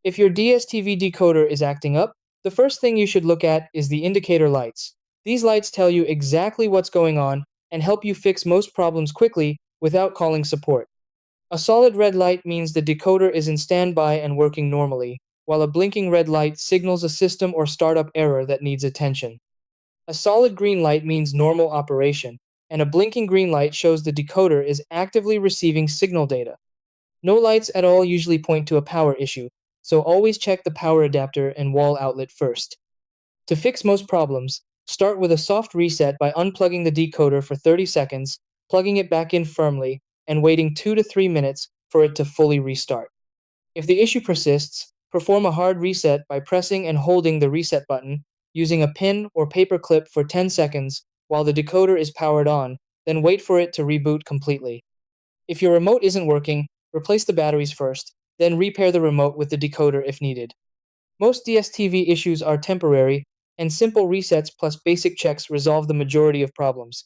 If your DStv decoder is acting up, the first thing you should look at is the indicator lights. These lights tell you exactly what's going on and help you fix most problems quickly without calling support. A solid red light means the decoder is in standby and working normally, while a blinking red light signals a system or startup error that needs attention. A solid green light means normal operation, and a blinking green light shows the decoder is actively receiving signal data. No lights at all usually point to a power issue, so always check the power adapter and wall outlet first. To fix most problems, start with a soft reset by unplugging the decoder for 30 seconds, plugging it back in firmly, and waiting 2 to 3 minutes for it to fully restart. If the issue persists, perform a hard reset by pressing and holding the reset button, using a pin or paper clip for 10 seconds while the decoder is powered on, then wait for it to reboot completely. If your remote isn't working, replace the batteries first, then repair the remote with the decoder if needed. Most DStv issues are temporary, and simple resets plus basic checks resolve the majority of problems.